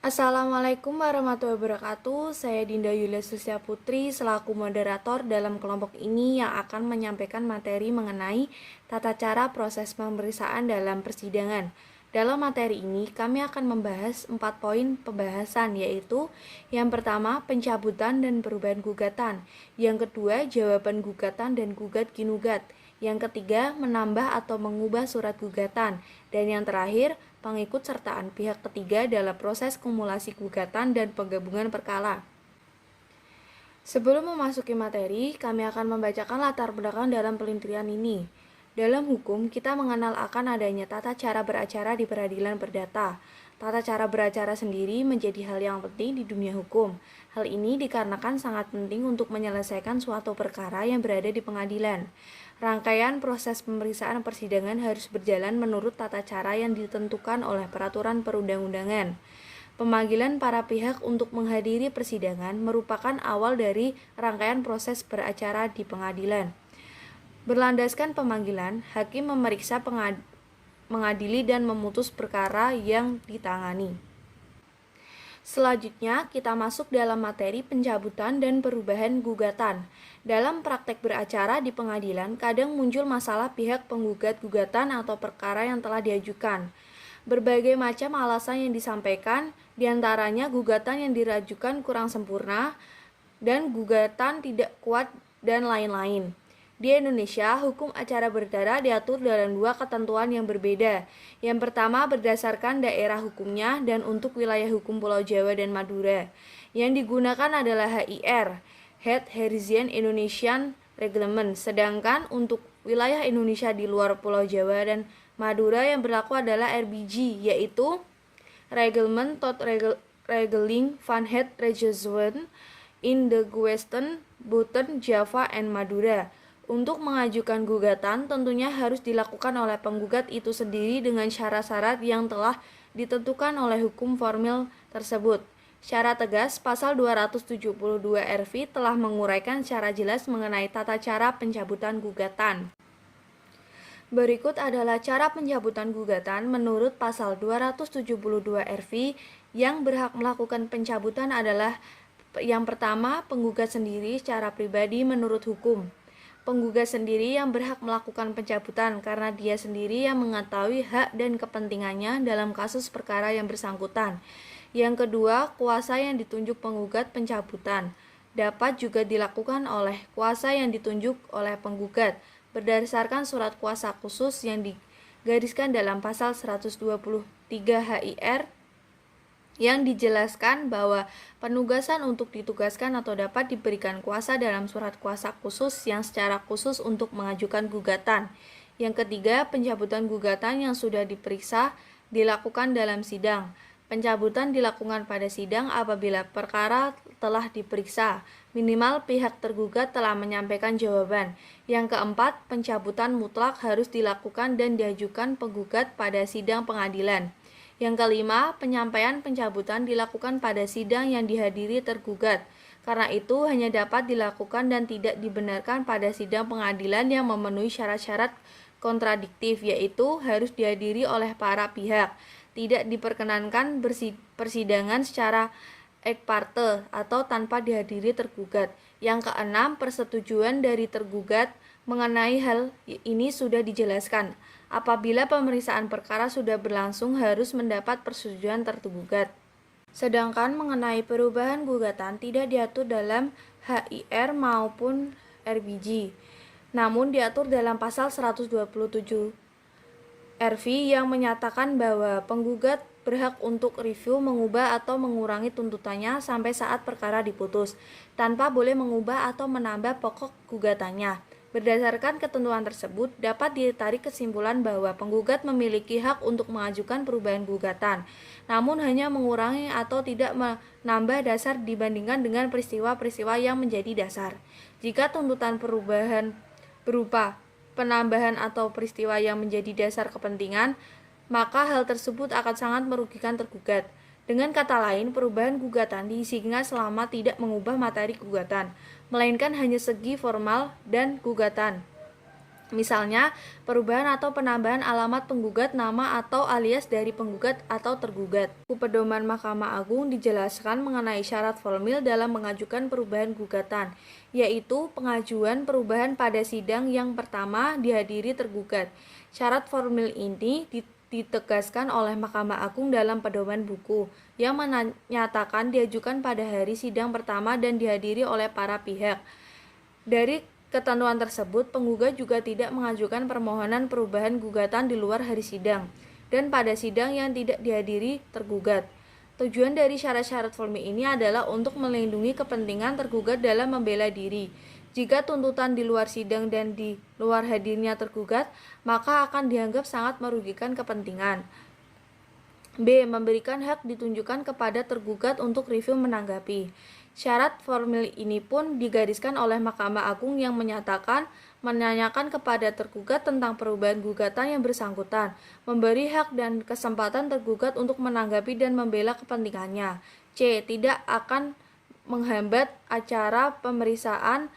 Assalamualaikum warahmatullahi wabarakatuh. Saya Dinda Yulia Susya Putri selaku moderator dalam kelompok ini yang akan menyampaikan materi mengenai tata cara proses pemeriksaan dalam persidangan. Dalam materi ini kami akan membahas 4 poin pembahasan, yaitu yang pertama pencabutan dan perubahan gugatan, yang kedua jawaban gugatan dan gugat ginugat, yang ketiga menambah atau mengubah surat gugatan, dan yang terakhir pengikut sertaan pihak ketiga dalam proses kumulasi gugatan dan penggabungan perkara. Sebelum memasuki materi, kami akan membacakan latar belakang dalam pelintiran ini. Dalam hukum, kita mengenal akan adanya tata cara beracara di peradilan perdata. Tata cara beracara sendiri menjadi hal yang penting di dunia hukum. Hal ini dikarenakan sangat penting untuk menyelesaikan suatu perkara yang berada di pengadilan. Rangkaian proses pemeriksaan persidangan harus berjalan menurut tata cara yang ditentukan oleh peraturan perundang-undangan. Pemanggilan para pihak untuk menghadiri persidangan merupakan awal dari rangkaian proses beracara di pengadilan. Berlandaskan pemanggilan, hakim memeriksa mengadili dan memutus perkara yang ditangani. Selanjutnya, kita masuk dalam materi pencabutan dan perubahan gugatan. Dalam praktek beracara di pengadilan, kadang muncul masalah pihak penggugat gugatan atau perkara yang telah diajukan. Berbagai macam alasan yang disampaikan, diantaranya gugatan yang dirajukan kurang sempurna, dan gugatan tidak kuat, dan lain-lain. Di Indonesia, hukum acara perdata diatur dalam 2 ketentuan yang berbeda. Yang pertama berdasarkan daerah hukumnya dan untuk wilayah hukum Pulau Jawa dan Madura. Yang digunakan adalah HIR, Het Herzian Indonesian Reglement. Sedangkan untuk wilayah Indonesia di luar Pulau Jawa dan Madura yang berlaku adalah RBG, yaitu Reglement tot Regeling van het Rechtswet in the Western, Butten, Java, and Madura. Untuk mengajukan gugatan tentunya harus dilakukan oleh penggugat itu sendiri dengan syarat-syarat yang telah ditentukan oleh hukum formil tersebut. Secara tegas, pasal 272 RV telah menguraikan secara jelas mengenai tata cara pencabutan gugatan. Berikut adalah cara pencabutan gugatan menurut pasal 272 RV. Yang berhak melakukan pencabutan adalah yang pertama, penggugat sendiri secara pribadi menurut hukum. Penggugat sendiri yang berhak melakukan pencabutan karena dia sendiri yang mengetahui hak dan kepentingannya dalam kasus perkara yang bersangkutan. Yang kedua, kuasa yang ditunjuk penggugat pencabutan dapat juga dilakukan oleh kuasa yang ditunjuk oleh penggugat berdasarkan surat kuasa khusus yang digariskan dalam pasal 123 HIR yang dijelaskan bahwa penugasan untuk ditugaskan atau dapat diberikan kuasa dalam surat kuasa khusus yang secara khusus untuk mengajukan gugatan. Yang ketiga, pencabutan gugatan yang sudah diperiksa dilakukan dalam sidang. Pencabutan dilakukan pada sidang apabila perkara telah diperiksa, minimal pihak tergugat telah menyampaikan jawaban. Yang keempat, pencabutan mutlak harus dilakukan dan diajukan penggugat pada sidang pengadilan. Yang kelima, penyampaian pencabutan dilakukan pada sidang yang dihadiri tergugat. Karena itu hanya dapat dilakukan dan tidak dibenarkan pada sidang pengadilan yang memenuhi syarat-syarat kontradiktif, yaitu harus dihadiri oleh para pihak. Tidak diperkenankan persidangan secara ex parte atau tanpa dihadiri tergugat. Yang keenam, persetujuan dari tergugat mengenai hal ini sudah dijelaskan. Apabila pemeriksaan perkara sudah berlangsung harus mendapat persetujuan tergugat. Sedangkan mengenai perubahan gugatan tidak diatur dalam HIR maupun RBG, namun diatur dalam pasal 127 RV yang menyatakan bahwa penggugat berhak untuk review, mengubah atau mengurangi tuntutannya sampai saat perkara diputus, tanpa boleh mengubah atau menambah pokok gugatannya. Berdasarkan ketentuan tersebut, dapat ditarik kesimpulan bahwa penggugat memiliki hak untuk mengajukan perubahan gugatan, namun hanya mengurangi atau tidak menambah dasar dibandingkan dengan peristiwa-peristiwa yang menjadi dasar. Jika tuntutan perubahan berupa penambahan atau peristiwa yang menjadi dasar kepentingan, maka hal tersebut akan sangat merugikan tergugat. Dengan kata lain, perubahan gugatan diizinkan selama tidak mengubah materi gugatan, melainkan hanya segi formal dan gugatan. Misalnya, perubahan atau penambahan alamat penggugat, nama atau alias dari penggugat atau tergugat. Buku pedoman Mahkamah Agung dijelaskan mengenai syarat formil dalam mengajukan perubahan gugatan, yaitu pengajuan perubahan pada sidang yang pertama dihadiri tergugat. Syarat formil ini ditegaskan oleh Mahkamah Agung dalam pedoman buku, yang menyatakan diajukan pada hari sidang pertama dan dihadiri oleh para pihak. Dari ketentuan tersebut, penggugat juga tidak mengajukan permohonan perubahan gugatan di luar hari sidang dan pada sidang yang tidak dihadiri tergugat. Tujuan dari syarat-syarat formil ini adalah untuk melindungi kepentingan tergugat dalam membela diri. Jika tuntutan di luar sidang dan di luar hadirnya tergugat, maka akan dianggap sangat merugikan kepentingan. B. Memberikan hak ditunjukkan kepada tergugat untuk review menanggapi. Syarat formil ini pun digariskan oleh Mahkamah Agung yang menanyakan kepada tergugat tentang perubahan gugatan yang bersangkutan, memberi hak dan kesempatan tergugat untuk menanggapi dan membela kepentingannya. C. Tidak akan menghambat acara pemeriksaan.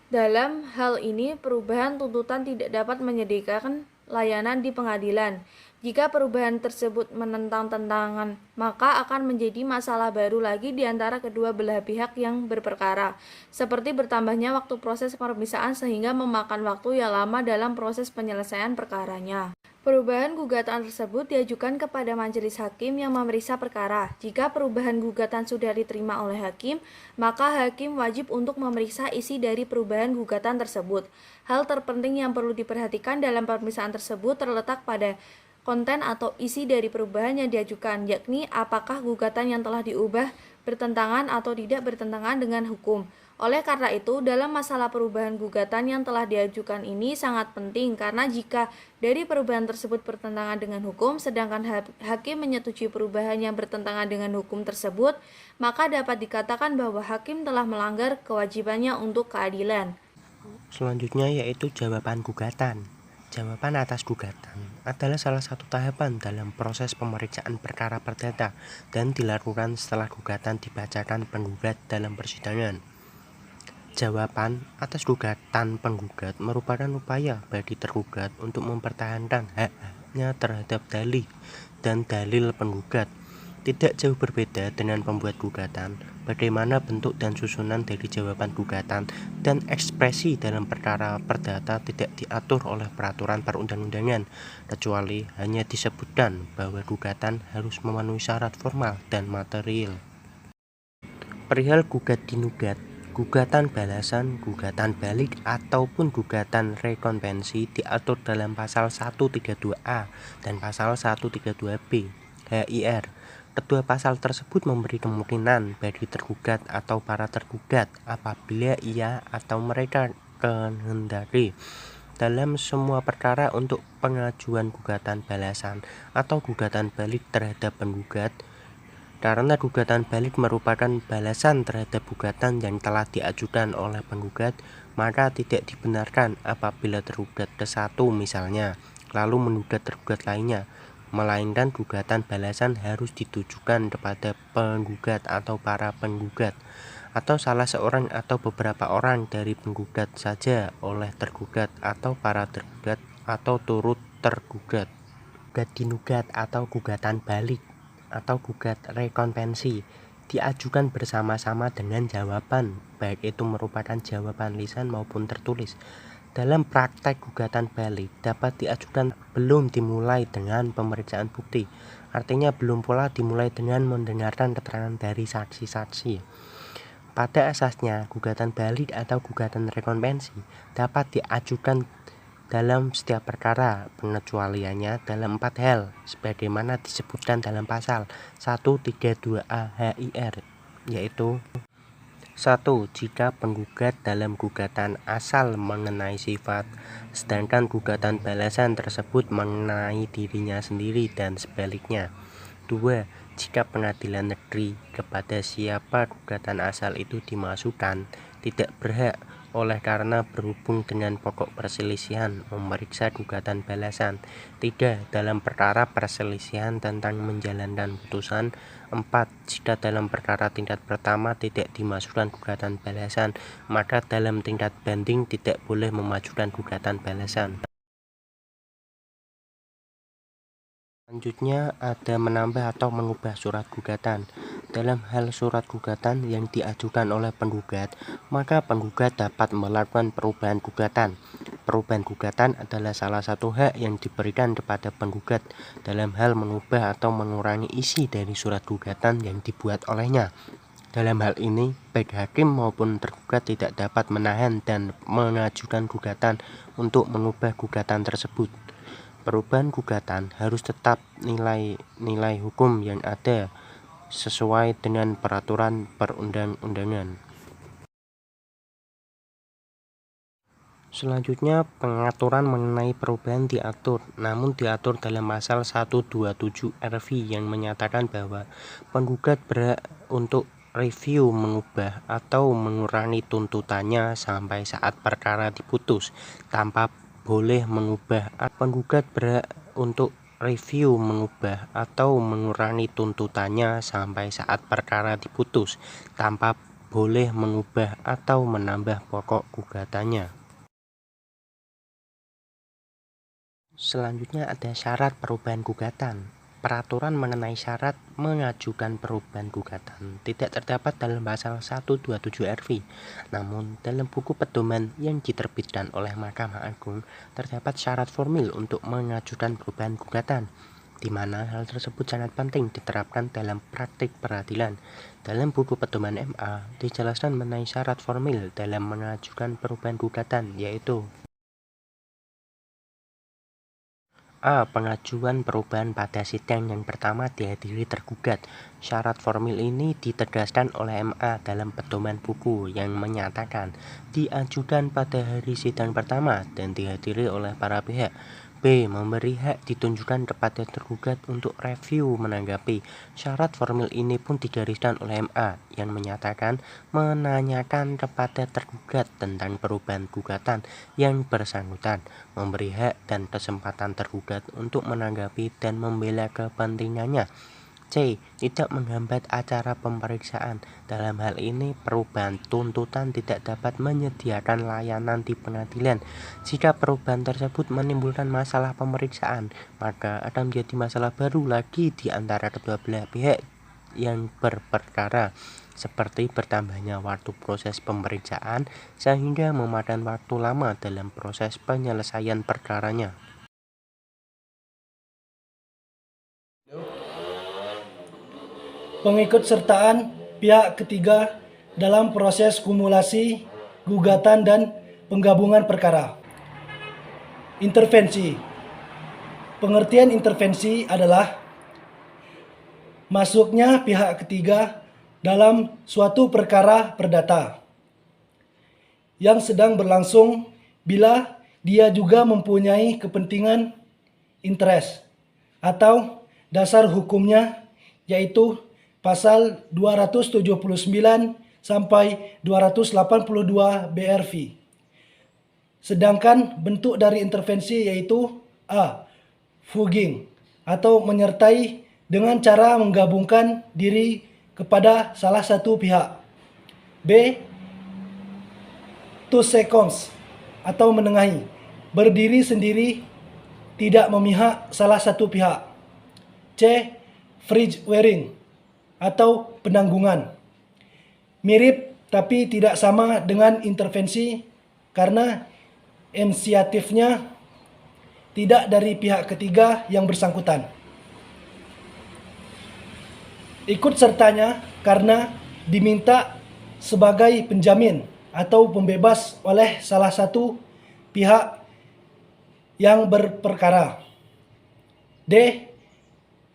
Dalam hal ini, perubahan tuntutan tidak dapat menyediakan layanan di pengadilan. Jika perubahan tersebut menentang tentangan, maka akan menjadi masalah baru lagi di antara kedua belah pihak yang berperkara, seperti bertambahnya waktu proses pemeriksaan sehingga memakan waktu yang lama dalam proses penyelesaian perkaranya. Perubahan gugatan tersebut diajukan kepada majelis hakim yang memeriksa perkara. Jika perubahan gugatan sudah diterima oleh hakim, maka hakim wajib untuk memeriksa isi dari perubahan gugatan tersebut. Hal terpenting yang perlu diperhatikan dalam pemeriksaan tersebut terletak pada konten atau isi dari perubahan yang diajukan, yakni apakah gugatan yang telah diubah bertentangan atau tidak bertentangan dengan hukum. Oleh karena itu, dalam masalah perubahan gugatan yang telah diajukan ini sangat penting karena jika dari perubahan tersebut bertentangan dengan hukum, sedangkan hakim menyetujui perubahan yang bertentangan dengan hukum tersebut, maka dapat dikatakan bahwa hakim telah melanggar kewajibannya untuk keadilan. Selanjutnya yaitu jawaban gugatan. Jawaban atas gugatan adalah salah satu tahapan dalam proses pemeriksaan perkara perdata dan dilakukan setelah gugatan dibacakan penggugat dalam persidangan. Jawaban atas gugatan penggugat merupakan upaya bagi tergugat untuk mempertahankan hak-haknya terhadap dalih dan dalil penggugat. Tidak jauh berbeda dengan pembuat gugatan, bagaimana bentuk dan susunan dari jawaban gugatan dan ekspresi dalam perkara perdata tidak diatur oleh peraturan perundang-undangan, kecuali hanya disebutkan bahwa gugatan harus memenuhi syarat formal dan material. Perihal gugat dinugat, gugatan balasan, gugatan balik, ataupun gugatan rekonvensi diatur dalam pasal 132A dan pasal 132B HIR. Kedua pasal tersebut memberi kemungkinan bagi tergugat atau para tergugat apabila ia atau mereka kehendaki dalam semua perkara untuk pengajuan gugatan balasan atau gugatan balik terhadap penggugat. Karena gugatan balik merupakan balasan terhadap gugatan yang telah diajukan oleh penggugat, maka tidak dibenarkan apabila tergugat ke satu misalnya, lalu menggugat tergugat lainnya, melainkan gugatan balasan harus ditujukan kepada penggugat atau para penggugat, atau salah seorang atau beberapa orang dari penggugat saja oleh tergugat atau para tergugat atau turut tergugat. Gugat dinugat atau gugatan balik atau gugat rekonvensi diajukan bersama-sama dengan jawaban, baik itu merupakan jawaban lisan maupun tertulis. Dalam praktek gugatan balik dapat diajukan belum dimulai dengan pemeriksaan bukti, artinya belum pula dimulai dengan mendengarkan keterangan dari saksi-saksi. Pada asasnya, gugatan balik atau gugatan rekonvensi dapat diajukan dalam setiap perkara, pengecualiannya dalam 4 hal sebagaimana disebutkan dalam pasal 132A HIR, yaitu 1. Jika penggugat dalam gugatan asal mengenai sifat, sedangkan gugatan balasan tersebut mengenai dirinya sendiri dan sebaliknya. 2. Jika pengadilan negeri kepada siapa gugatan asal itu dimasukkan tidak berhak Oleh karena berhubung dengan pokok perselisihan memeriksa gugatan balasan. 3. Dalam perkara perselisihan tentang menjalankan putusan. 4. Jika dalam perkara tingkat pertama tidak dimasukkan gugatan balasan, maka dalam tingkat banding tidak boleh memajukan gugatan balasan. Selanjutnya ada menambah atau mengubah surat gugatan. Dalam hal surat gugatan yang diajukan oleh penggugat, maka penggugat dapat melakukan perubahan gugatan. Perubahan gugatan adalah salah satu hak yang diberikan kepada penggugat dalam hal mengubah atau mengurangi isi dari surat gugatan yang dibuat olehnya. Dalam hal ini, baik hakim maupun tergugat tidak dapat menahan dan mengajukan gugatan untuk mengubah gugatan tersebut. Perubahan gugatan harus tetap nilai hukum yang ada sesuai dengan peraturan perundang-undangan. Selanjutnya, pengaturan mengenai perubahan diatur, namun diatur dalam pasal 127 RV yang menyatakan bahwa penggugat berhak untuk review mengubah atau mengurangi tuntutannya sampai saat perkara diputus tanpa boleh mengubah. Penggugat berhak untuk review mengubah atau mengurangi tuntutannya sampai saat perkara diputus tanpa boleh mengubah atau menambah pokok gugatannya. Selanjutnya ada syarat perubahan gugatan. Peraturan mengenai syarat mengajukan perubahan gugatan tidak terdapat dalam pasal 127 RV. Namun, dalam buku pedoman yang diterbitkan oleh Mahkamah Agung terdapat syarat formil untuk mengajukan perubahan gugatan, di mana hal tersebut sangat penting diterapkan dalam praktik peradilan. Dalam buku pedoman MA dijelaskan mengenai syarat formil dalam mengajukan perubahan gugatan, yaitu A. Pengajuan perubahan pada sidang yang pertama dihadiri tergugat. Syarat formil ini ditegaskan oleh MA dalam pedoman buku yang menyatakan diajukan pada hari sidang pertama dan dihadiri oleh para pihak. B. Memberi hak ditunjukkan kepada tergugat untuk review menanggapi. Syarat formil ini pun digariskan oleh MA yang menyatakan menanyakan kepada tergugat tentang perubahan gugatan yang bersangkutan, memberi hak dan kesempatan tergugat untuk menanggapi dan membela kepentingannya. C. Tidak menghambat acara pemeriksaan. Dalam hal ini, perubahan tuntutan tidak dapat menyediakan layanan di pengadilan. Jika perubahan tersebut menimbulkan masalah pemeriksaan, maka akan menjadi masalah baru lagi di antara kedua belah pihak yang berperkara, seperti bertambahnya waktu proses pemeriksaan sehingga memakan waktu lama dalam proses penyelesaian perkaranya. Pengikutsertaan pihak ketiga dalam proses kumulasi, gugatan, dan penggabungan perkara. Intervensi. Pengertian intervensi adalah masuknya pihak ketiga dalam suatu perkara perdata yang sedang berlangsung bila dia juga mempunyai kepentingan interest atau dasar hukumnya, yaitu Pasal 279 sampai 282 BRV. Sedangkan bentuk dari intervensi yaitu A. Fogging atau menyertai dengan cara menggabungkan diri kepada salah satu pihak. B. 2 seconds atau menengahi, berdiri sendiri, tidak memihak salah satu pihak. C. Fridge wearing atau penanggungan. Mirip tapi tidak sama dengan intervensi karena inisiatifnya tidak dari pihak ketiga yang bersangkutan. Ikut sertanya karena diminta sebagai penjamin atau pembebas oleh salah satu pihak yang berperkara. D.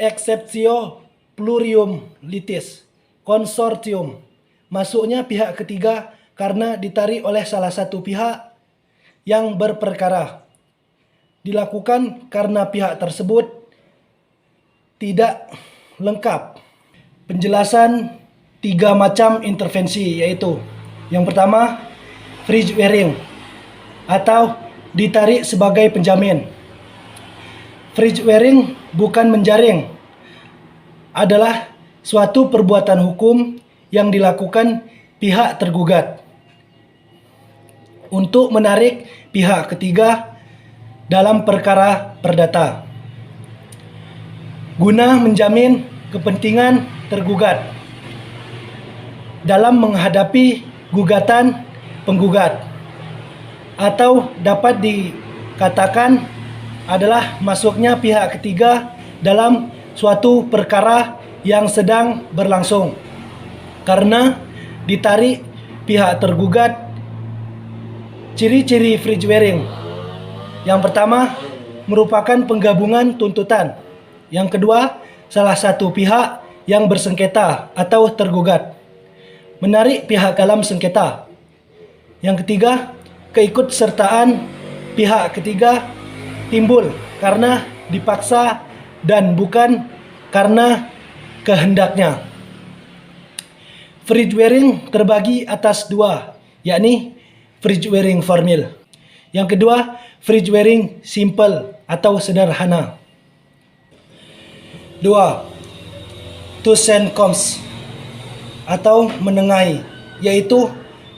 Exceptio plurium litis konsortium, masuknya pihak ketiga karena ditarik oleh salah satu pihak yang berperkara. Dilakukan karena pihak tersebut tidak lengkap. Penjelasan 3 macam intervensi, yaitu yang pertama, freeze wearing atau ditarik sebagai penjamin. Freeze wearing bukan menjaring, adalah suatu perbuatan hukum yang dilakukan pihak tergugat untuk menarik pihak ketiga dalam perkara perdata guna menjamin kepentingan tergugat dalam menghadapi gugatan penggugat, atau dapat dikatakan adalah masuknya pihak ketiga dalam suatu perkara yang sedang berlangsung karena ditarik pihak tergugat. Ciri-ciri freeze wearing: yang pertama, merupakan penggabungan tuntutan. Yang kedua, salah satu pihak yang bersengketa atau tergugat menarik pihak dalam sengketa. Yang ketiga, keikutsertaan pihak ketiga timbul karena dipaksa dan bukan karena kehendaknya. Freeze wearing terbagi atas dua, yakni freeze wearing formal. Yang kedua, freeze wearing simple atau sederhana. 2. Tous and comes atau menengahi, yaitu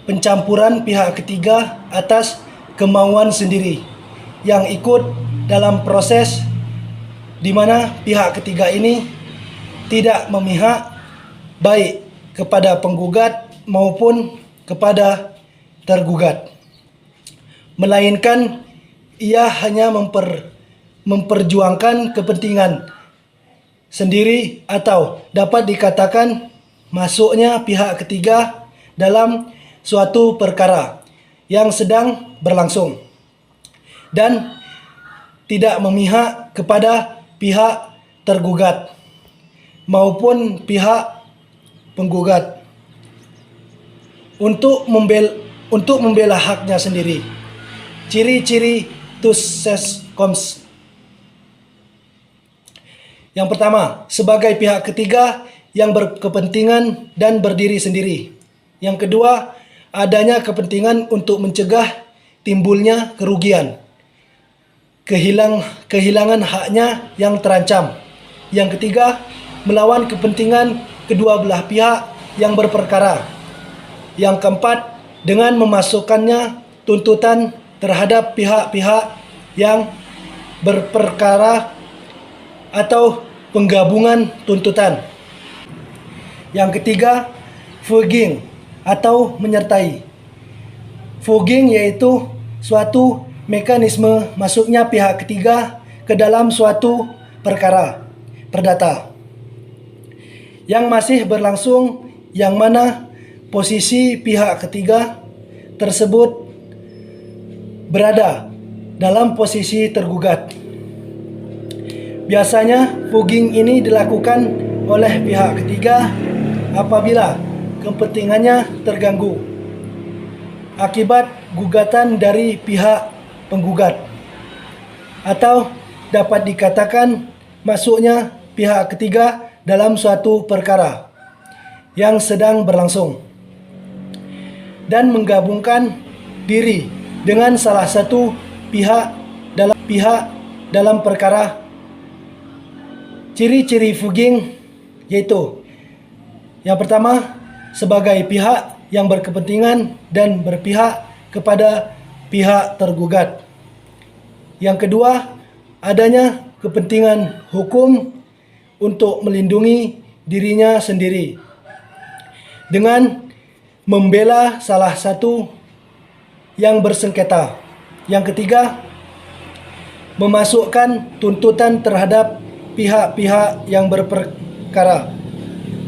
pencampuran pihak ketiga atas kemauan sendiri yang ikut dalam proses di mana pihak ketiga ini tidak memihak baik kepada penggugat maupun kepada tergugat, melainkan ia hanya memperjuangkan kepentingan sendiri, atau dapat dikatakan masuknya pihak ketiga dalam suatu perkara yang sedang berlangsung dan tidak memihak kepada pihak tergugat maupun pihak penggugat untuk membela haknya sendiri. Ciri-ciri tous et comes. Yang pertama, sebagai pihak ketiga yang berkepentingan dan berdiri sendiri. Yang kedua, adanya kepentingan untuk mencegah timbulnya kerugian, kehilangan haknya yang terancam. Yang ketiga, melawan kepentingan kedua belah pihak yang berperkara. Yang keempat, dengan memasukkannya tuntutan terhadap pihak-pihak yang berperkara atau penggabungan tuntutan. Yang ketiga, fogging atau menyertai. Fogging yaitu suatu mekanisme masuknya pihak ketiga ke dalam suatu perkara perdata yang masih berlangsung, yang mana posisi pihak ketiga tersebut berada dalam posisi tergugat. Biasanya fogging ini dilakukan oleh pihak ketiga apabila kepentingannya terganggu akibat gugatan dari pihak penggugat, atau dapat dikatakan masuknya pihak ketiga dalam suatu perkara yang sedang berlangsung dan menggabungkan diri dengan salah satu pihak dalam perkara. Ciri-ciri fogging yaitu: yang pertama, sebagai pihak yang berkepentingan dan berpihak kepada pihak tergugat. Yang kedua, adanya kepentingan hukum untuk melindungi dirinya sendiri dengan membela salah satu yang bersengketa. Yang ketiga, memasukkan tuntutan terhadap pihak-pihak yang berperkara.